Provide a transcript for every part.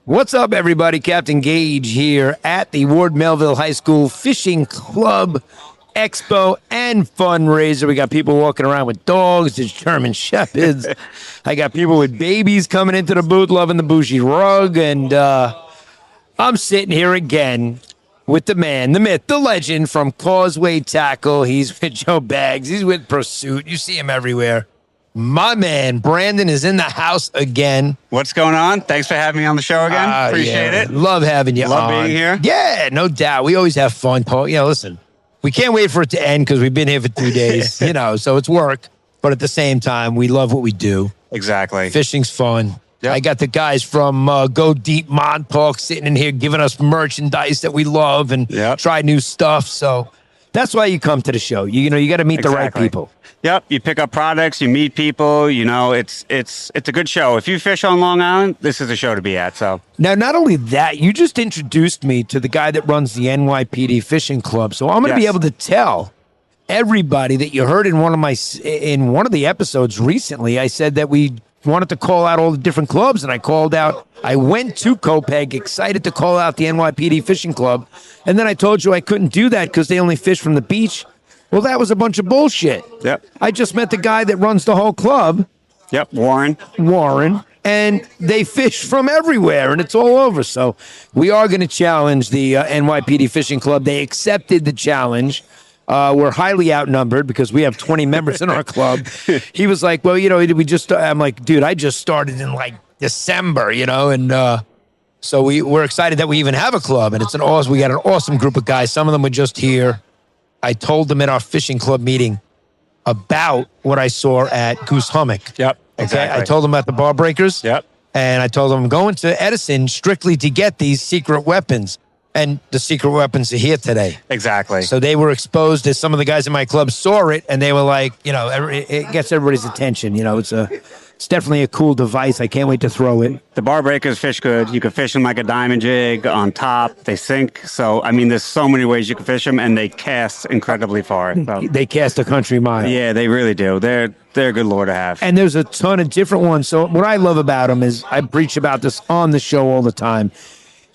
What's up, everybody? Captain Gaige here at the Ward Melville High School Fishing Club Expo and fundraiser. We got people walking around with dogs. There's German Shepherds. I got people with babies coming into the booth loving the bougie rug. And I'm sitting here again with the man, the myth, the legend from Causeway Tackle. He's with Joe Bags. He's with Pursuit. You see him everywhere. My man, Brandon, is in the house again. What's going on? Thanks for having me on the show again. Appreciate it. Love having you Love on. being here. Yeah, no doubt. We always have fun, Paul. Listen, we can't wait for it to end because we've been here for 2 days, so it's work. But at the same time, we love what we do. Exactly. Fishing's fun. Yep. I got the guys from Go Deep Montauk sitting in here giving us merchandise that we love and try new stuff. So that's why you come to the show. You got to meet the right people. Yep, you pick up products, you meet people. It's a good show. If you fish on Long Island, this is a show to be at. So now, not only that, you just introduced me to the guy that runs the NYPD Fishing Club. So I'm going to be able to tell everybody that you heard in one of the episodes recently. I said that we wanted to call out all the different clubs, and I went to Copeg excited to call out the NYPD Fishing Club, and then I told you I couldn't do that because they only fish from the beach. Well, that was a bunch of bullshit. Yep. I just met the guy that runs the whole club. Yep, Warren. And they fish from everywhere, and it's all over. So we are going to challenge the NYPD Fishing Club. They accepted the challenge. We're highly outnumbered because we have 20 members in our club. He was like, well, I'm like, dude, I just started in like December, and so we're excited that we even have a club, and we got an awesome group of guys. Some of them were just here. I told them at our fishing club meeting about what I saw at Goose Hummock. Yep, okay. exactly. I told them about the bar breakers. Yep. And I told them I'm going to Edison strictly to get these secret weapons. And the secret weapons are here today. Exactly. So they were exposed as some of the guys in my club saw it, and they were like, it gets everybody's attention. It's definitely a cool device. I can't wait to throw it. The bar breakers fish good. You can fish them like a diamond jig on top. They sink. So, there's so many ways you can fish them, and they cast incredibly far. So. They cast a country mile. Yeah, they really do. They're a good lure to have. And there's a ton of different ones. So what I love about them is I preach about this on the show all the time.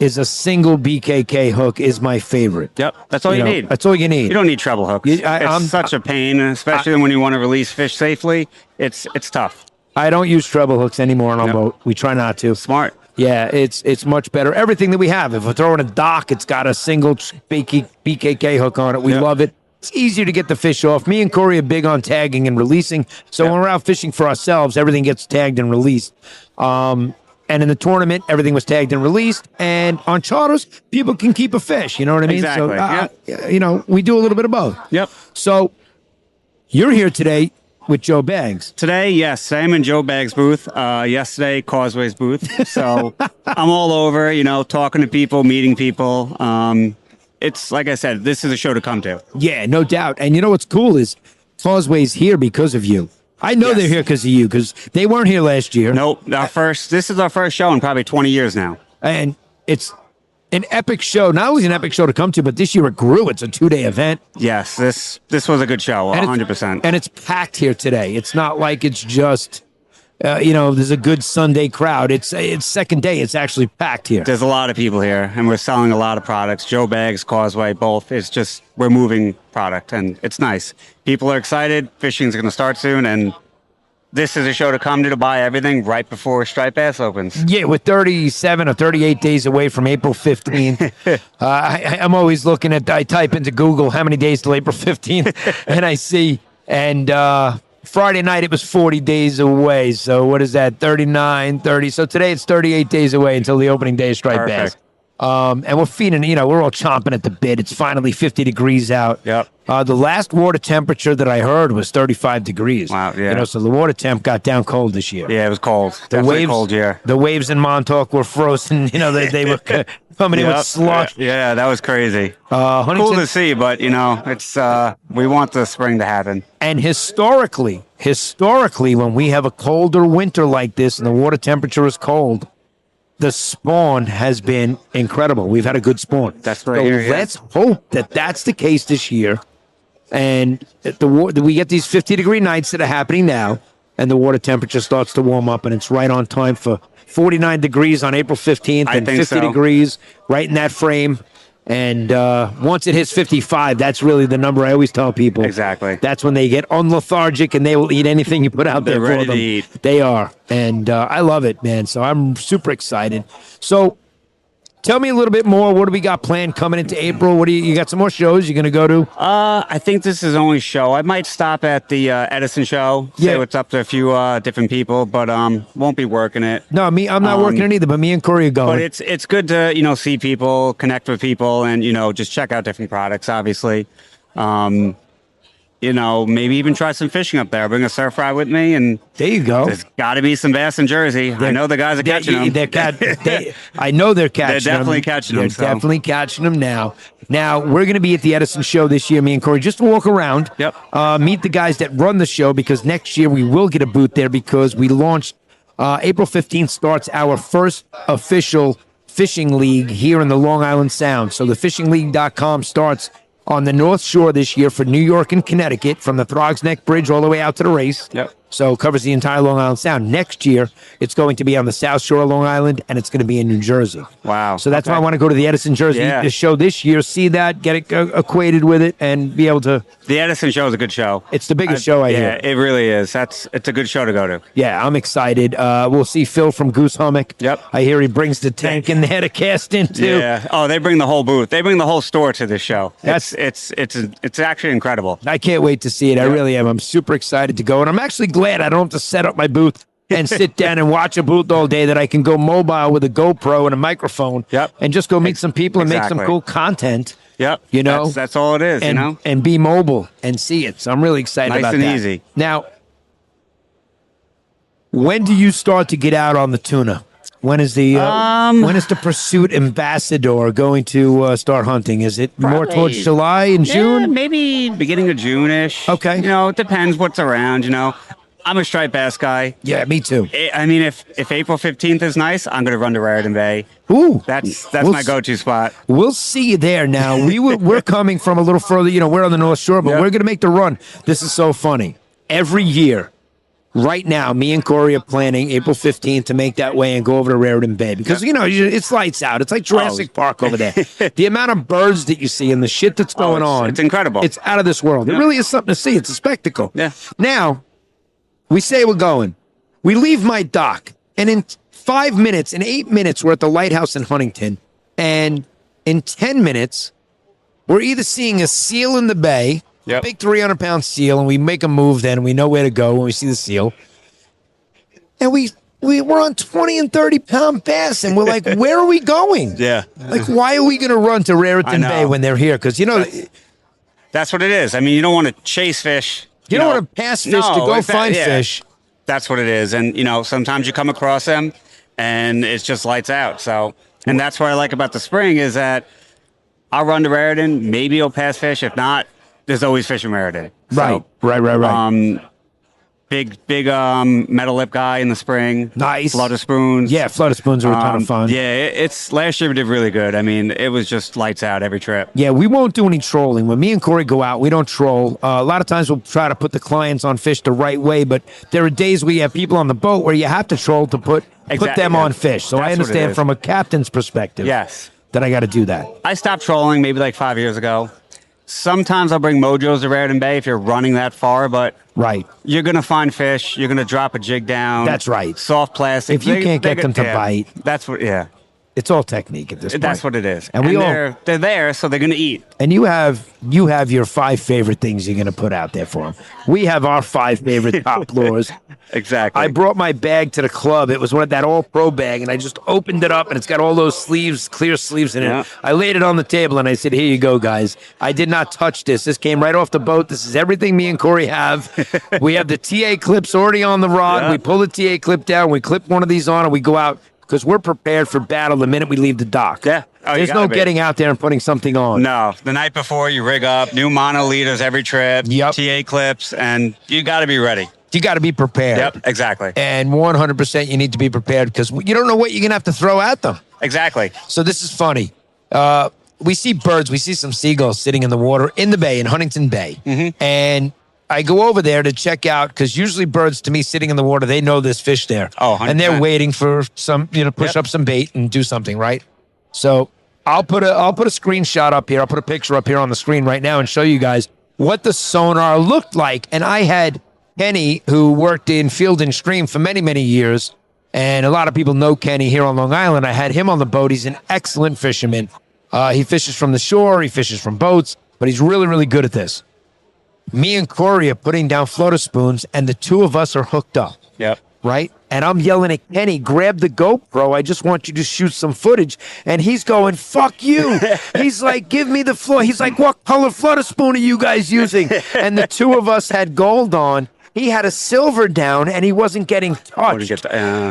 Is a single BKK hook is my favorite. Yep, that's all you need. That's all you need. You don't need treble hooks. It's such a pain, especially when you want to release fish safely. It's tough. I don't use treble hooks anymore on our boat. We try not to. Smart. Yeah, it's much better. Everything that we have. If we're throwing a dock, it's got a single BKK hook on it. We love it. It's easier to get the fish off. Me and Corey are big on tagging and releasing. So when we're out fishing for ourselves, everything gets tagged and released. And in the tournament, everything was tagged and released. And on charters, people can keep a fish. You know what I mean? Exactly. So, we do a little bit of both. Yep. So you're here today with Joe Bags. Today, yes, I'm in Joe Bags' booth. Yesterday, Causeway's booth. So I'm all over, talking to people, meeting people. It's like I said, this is a show to come to. Yeah, no doubt. And what's cool is Causeway's here because of you. I know they're here because of you, because they weren't here last year. Nope. This is our first show in probably 20 years now. And it's an epic show. Not only an epic show to come to, but this year it grew. It's a 2-day event. Yes, this was a good show, 100%. And it's packed here today. It's not like it's just, there's a good Sunday crowd. It's second day. It's actually packed here. There's a lot of people here, and we're selling a lot of products. Joe Bags, Causeway, both. It's just, we're moving product, and it's nice. People are excited. Fishing's going to start soon, and this is a show to come to buy everything right before Striped Bass opens. Yeah, we're 37 or 38 days away from April 15th. I'm always looking I type into Google how many days till April 15th, and I see, and Friday night it was 40 days away. So what is that? 39, 30. So today it's 38 days away until the opening day of Striped Bass. And we're feeding, we're all chomping at the bit. It's finally 50 degrees out. Yep. The last water temperature that I heard was 35 degrees. Wow, yeah. So the water temp got down cold this year. Yeah, it was cold. Definitely cold year. The waves in Montauk were frozen. They were coming in with slush. Yeah, that was crazy. Cool to see, but, it's we want the spring to happen. And historically, when we have a colder winter like this and the water temperature is cold, the spawn has been incredible. We've had a good spawn. That's right. So let's hope that that's the case this year. And we get these 50-degree nights that are happening now, and the water temperature starts to warm up, and it's right on time for 49 degrees on April 15th I and think 50 so. degrees right in that frame. And once it hits 55, that's really the number I always tell people. Exactly. That's when they get unlethargic and they will eat anything you put out They're there for ready them. to eat. They are. And I love it, man. So I'm super excited. So tell me a little bit more. What do we got planned coming into April? What do you got? Some more shows you're going to go to? I think this is the only show. I might stop at the Edison show, say Yeah. what's up to a few different people, but won't be working it. No, I'm not working it either, but me and Corey are going. But it's good to see people, connect with people, and just check out different products. Obviously, maybe even try some fishing up there. Bring a surf rod with me, and there you go. there's got to be some bass in Jersey. I know the guys are catching them. I know they're catching them. definitely catching them, They're so. definitely catching them now. Now, we're going to be at the Edison show this year, me and Corey, just to walk around. Yep. Meet the guys that run the show, because next year we will get a booth there, because we launched April 15th starts our first official fishing league here in the Long Island Sound. So the fishingleague.com starts on the North Shore this year for New York and Connecticut, from the Throgs Neck Bridge all the way out to the race. Yep. So it covers the entire Long Island Sound. Next year, it's going to be on the South Shore of Long Island, and it's going to be in New Jersey. Wow. So that's Okay. why I want to go to the Edison, Jersey Yeah. the show this year, see that, get it acquainted with it, and be able to. The Edison show is a good show. It's the biggest show I hear. Yeah, it really is. It's a good show to go to. Yeah, I'm excited. We'll see Phil from Goose Hummock. Yep. I hear he brings the tank in there to cast into. Yeah. Oh, they bring the whole booth. They bring the whole store to this show. That's- It's actually incredible. I can't wait to see it. I really am. I'm super excited to go. And I'm actually glad I don't have to set up my booth and sit down and watch a booth all day, that I can go mobile with a GoPro and a microphone. Yep. And just go meet some people and make some Exactly. cool content. Yep. You know? That's all it is. And, and be mobile and see it. So I'm really excited Nice about and that. easy. Now, when do you start to get out on the tuna? When is the Pursuit Ambassador going to start hunting? Is it more Probably- towards July and Yeah, June? maybe beginning of June-ish. Okay. It depends what's around. I'm a striped bass guy. Yeah, me too. I mean, if April 15th is nice, I'm going to run to Raritan Bay. Ooh, That's We'll my go-to spot. We'll see you there. Now we're coming from a little further. We're on the North Shore, but Yep. we're going to make the run. This is so funny. Every year, right now, me and Corey are planning April 15th to make that way and go over to Raritan Bay, because it's lights out. It's like Jurassic Park over there. The amount of birds that you see and the shit that's going on, it's incredible. It's out of this world. It really is something to see. It's a spectacle. Yeah. Now, we say we're going. We leave my dock, and in 5 minutes, in 8 minutes, we're at the lighthouse in Huntington, and in 10 minutes, we're either seeing a seal in the bay, Yep. big 300-pound seal, and we make a move then, and we know where to go when we see the seal. And we're on 20 and 30-pound bass, and we're like, where are we going? Yeah. Like, why are we going to run to Raritan I know. Bay when they're here? Because, That's what it is. I mean, you don't want to chase fish. you don't want to pass fish to go find fish. That's what it is. And, sometimes you come across them and it's just lights out. So, and that's what I like about the spring is that I'll run to Raritan. Maybe you'll pass fish. If not, there's always fish in Raritan. So, Right. Big metal lip guy in the spring. Nice. Flutter spoons. Yeah, flutter spoons are a ton of fun. Yeah, it's last year we did really good. I mean, it was just lights out every trip. Yeah, we won't do any trolling. When me and Corey go out, we don't troll. A lot of times we'll try to put the clients on fish the right way, but there are days we have people on the boat where you have to troll to put them on fish. So I That's what it understand is. from a captain's perspective Yes. that I got to do that. I stopped trolling maybe like 5 years ago. Sometimes I'll bring mojos to Raritan Bay if you're running that far, but Right. you're going to find fish. You're going to drop a jig down. That's right. Soft plastic. If you can't get them to bite. That's what, yeah. It's all technique at this point. That's what it is. And they're there, so they're going to eat. And you have your 5 favorite things you're going to put out there for them. We have our 5 favorite top lures. Exactly. I brought my bag to the club. It was that all pro bag, and I just opened it up, and it's got all those sleeves, clear sleeves in it. Yeah. I laid it on the table, and I said, "Here you go, guys. I did not touch this. This came right off the boat. This is everything me and Corey have. We have the TA clips already on the rod. Yeah. We pull the TA clip down. We clip one of these on, and we go out because we're prepared for battle the minute we leave the dock. Yeah. Oh, you There's gotta no be. getting out there and putting something on. No, the night before you rig up, new mono leaders every trip, Yep. TA clips, and you got to be ready. You got to be prepared. Yep, exactly. And 100% you need to be prepared because you don't know what you're going to have to throw at them. Exactly. So this is funny. We see birds. We see some seagulls sitting in the water in the bay, in Huntington Bay. Mm-hmm. And I go over there to check out, because usually birds, to me, sitting in the water, they know there's fish there. Oh, 100%. And they're waiting for some, push up some bait and do something, right? So I'll put a screenshot up here. I'll put a picture up here on the screen right now and show you guys what the sonar looked like. And I had Kenny, who worked in Field and Stream for many, many years, and a lot of people know Kenny here on Long Island. I had him on the boat. He's an excellent fisherman. He fishes from the shore. He fishes from boats, but he's really, really good at this. Me and Corey are putting down floater spoons, and the two of us are hooked up. Yep. Right? And I'm yelling at Kenny, grab the GoPro. I just want you to shoot some footage. And he's going, fuck you. He's like, give me the floor. He's like, what color floater spoon are you guys using? And the two of us had gold on. He had a silver down, and he wasn't getting touched.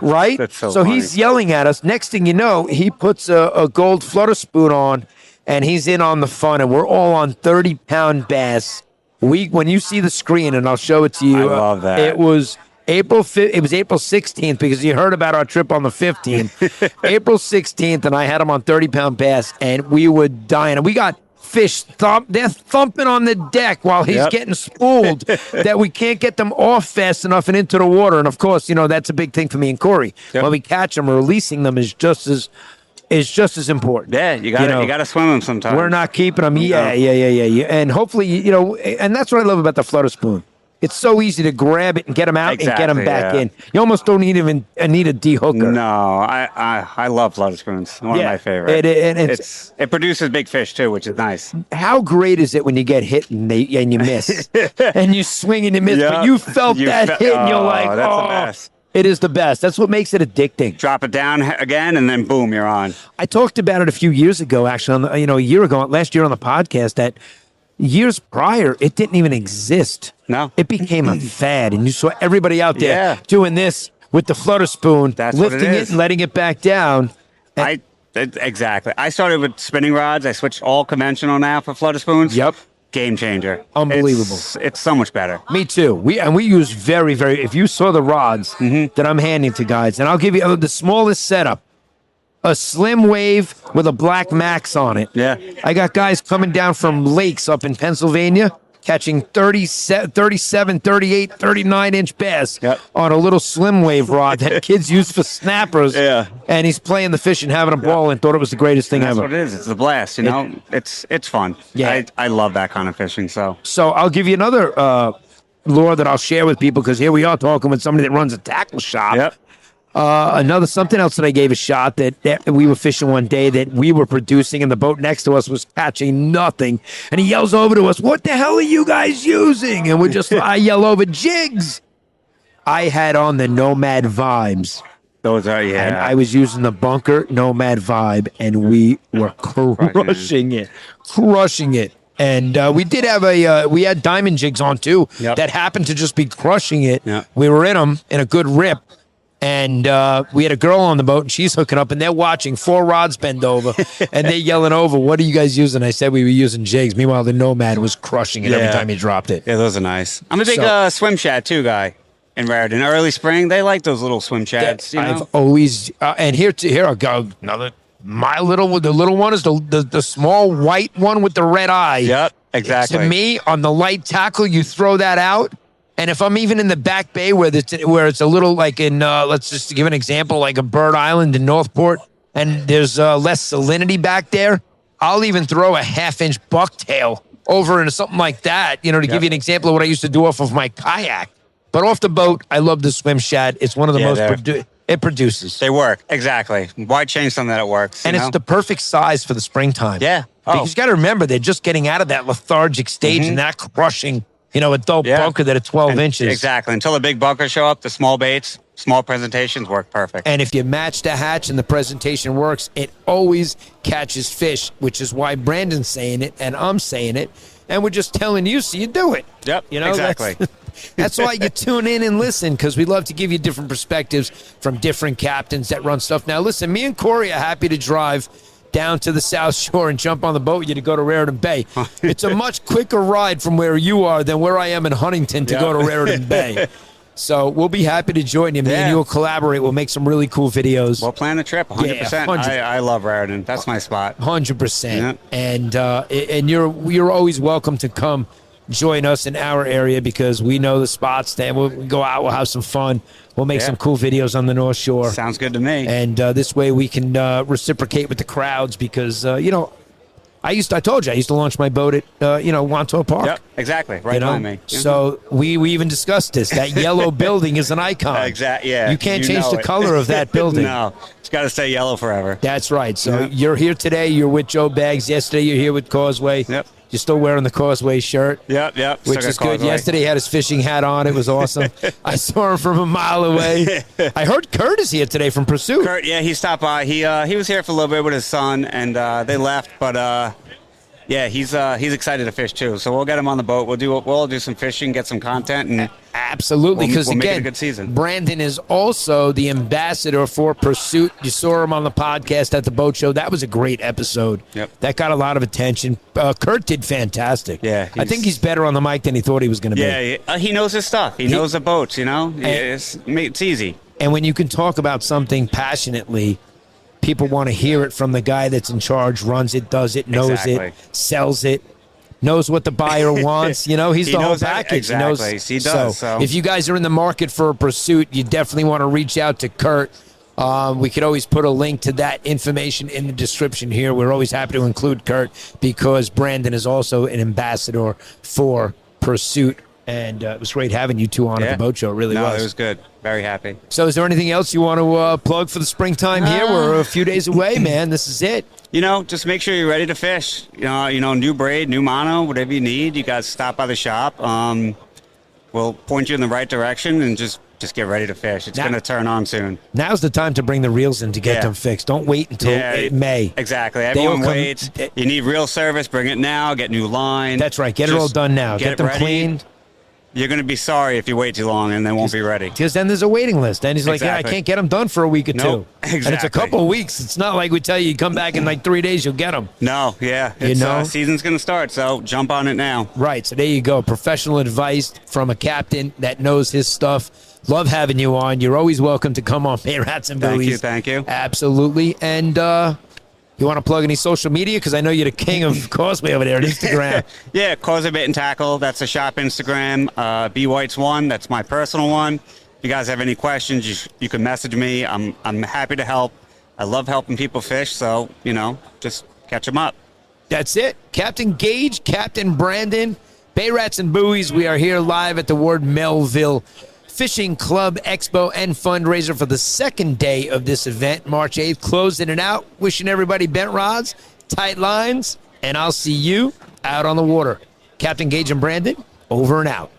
Right? That's so so funny. he's yelling at us. Next thing you know, he puts a gold floater spoon on, and he's in on the fun. And we're all on 30-pound bass. When you see the screen, and I'll show it to you. I love that. It was April 16th, because you heard about our trip on the 15th. April 16th, and I had him on 30-pound bass, and we were dying. And we got fish they're thumping on the deck while he's getting spooled that we can't get them off fast enough and into the water. And of course, that's a big thing for me and Corey. When we catch them, releasing them is just as important. Yeah, you got to swim them sometimes. We're not keeping them. Yeah. And hopefully, and that's what I love about the floater spoon. It's so easy to grab it and get them out and get them back in. You almost don't even need a de-hooker. No, I love floater spoons. One of my favorites. It produces big fish too, which is nice. How great is it when you get hit and you miss, and you swing and you miss, but you felt that hit and you're like, that's the best. It is the best. That's what makes it addicting. Drop it down again, and then boom, you're on. I talked about it a few years ago, actually, a year ago, last year on the podcast, that years prior, it didn't even exist. No. It became a fad, and you saw everybody out there doing this with the floater spoon, lifting it and letting it back down. Exactly. I started with spinning rods. I switched all conventional now for floater spoons. Yep. Game changer. Unbelievable. It's so much better. Me too. We use very, very, if you saw the rods that I'm handing to guys, and I'll give you the smallest setup, a slim wave with a black max on it. Yeah. I got guys coming down from lakes up in Pennsylvania catching 37, 38, 39-inch bass on a little slim wave rod that kids use for snappers. Yeah. And he's playing the fish and having a ball and thought it was the greatest thing ever. That's what it is. It's a blast, It's fun. Yeah. I love that kind of fishing, so. So I'll give you another lure that I'll share with people, because here we are talking with somebody that runs a tackle shop. Yep. Something else that I gave a shot that we were fishing one day that we were producing, and the boat next to us was catching nothing. And he yells over to us, "What the hell are you guys using?" And I yell over, "Jigs." I had on the Nomad Vibes. Those are, And I was using the Bunker Nomad Vibe, and we were crushing it. And we did have we had diamond jigs on too that happened to just be crushing it. Yep. We were in them in a good rip. And we had a girl on the boat, and she's hooking up, and they're watching 4 rods bend over, and they're yelling over, "What are you guys using?" I said we were using jigs. Meanwhile, the Nomad was crushing it every time he dropped it. Yeah, those are nice. I'm a big swim shad too guy in Raritan. Early spring, they like those little swim shads. I've always and here I go another. The little one is the small white one with the red eye. Yep, exactly. To me, on the light tackle, you throw that out. And if I'm even in the back bay where it's a little like in, let's just give an example, like a Bird Island in Northport, and there's less salinity back there, I'll even throw a 1/2-inch bucktail over into something like that, to give you an example of what I used to do off of my kayak. But off the boat, I love the swim shad. It's one of the most, it produces. They work, exactly. Why change something that works? And it's the perfect size for the springtime. Yeah. Because you got to remember, they're just getting out of that lethargic stage and that crushing, adult bunker that are 12 inches. Exactly. Until the big bunkers show up, the small baits, small presentations work perfect. And if you match the hatch and the presentation works, it always catches fish, which is why Brandon's saying it and I'm saying it. And we're just telling you so you do it. Yep, exactly. That's why you tune in and listen, because we love to give you different perspectives from different captains that run stuff. Now, listen, me and Corey are happy to drive down to the South Shore and jump on the boat with you to go to Raritan Bay. It's a much quicker ride from where you are than where I am in Huntington to go to Raritan Bay. So we'll be happy to join you. Me and you will collaborate. We'll make some really cool videos. We'll plan a trip, 100%. I love Raritan. That's my spot. 100%. And you're always welcome to come join us in our area because we know the spots. Then we'll go out. We'll have some fun. We'll make some cool videos on the North Shore. Sounds good to me. And this way we can reciprocate with the crowds because, I told you, I used to launch my boat at, Wanto Park. Yep, exactly. Right behind me. So we even discussed this. That yellow building is an icon. Exactly. Yeah. You can't change the color of that building. No, it's got to stay yellow forever. That's right. So you're here today. You're with Joe Bags. Yesterday you're here with Causeway. Yep. You're still wearing the Causeway shirt. Yep. Which is good. Yesterday he had his fishing hat on. It was awesome. I saw him from a mile away. I heard Kurt is here today from Pursuit. Kurt, yeah, he stopped by. He was here for a little bit with his son, and they left, but yeah, he's excited to fish too. So we'll get him on the boat. We'll all do some fishing, get some content, and absolutely, because we'll make it again, a good season. Brandon is also the ambassador for Pursuit. You saw him on the podcast at the boat show. That was a great episode. Yep. That got a lot of attention. Kurt did fantastic. Yeah, I think he's better on the mic than he thought he was going to be. Yeah, he knows his stuff. He knows the boats. It's easy. And when you can talk about something passionately, people want to hear it from the guy that's in charge, runs it, does it, knows it, sells it, knows what the buyer wants. He's the whole package. Exactly. He does. So if you guys are in the market for a Pursuit, you definitely want to reach out to Kurt. We could always put a link to that information in the description here. We're always happy to include Kurt because Brandon is also an ambassador for Pursuit. And it was great having you two on at the boat show. It really was. It was good. Very happy. So is there anything else you want to plug for the springtime here? We're a few days away, man. This is it. Just make sure you're ready to fish. New braid, new mono, whatever you need. You guys stop by the shop. We'll point you in the right direction and just get ready to fish. It's going to turn on soon. Now's the time to bring the reels in to get them fixed. Don't wait until May. Exactly. Everyone waits. You need reel service. Bring it now. Get new line. That's right. Get it all done now. Get them cleaned. You're going to be sorry if you wait too long and they won't be ready. Because then there's a waiting list. And he's like, I can't get them done for a week or two. Exactly. And it's a couple of weeks. It's not like we tell you come back in like 3 days, you'll get them. No, season's going to start, so jump on it now. Right, so there you go. Professional advice from a captain that knows his stuff. Love having you on. You're always welcome to come on Bay Rats and Buoys. Thank you. Absolutely. And you want to plug any social media? Because I know you're the king of Causeway over there on Instagram. Yeah, Causeway Bait and Tackle. That's the shop Instagram. B Weitz 1. That's my personal one. If you guys have any questions, you can message me. I'm happy to help. I love helping people fish, so, just catch them up. That's it. Captain Gaige, Captain Brandon, Bay Rats and Buoys. We are here live at the Ward Melville Fishing Club Expo and fundraiser for the second day of this event, March 8th. Closing it out. Wishing everybody bent rods, tight lines, and I'll see you out on the water. Captain Gaige and Brandon, over and out.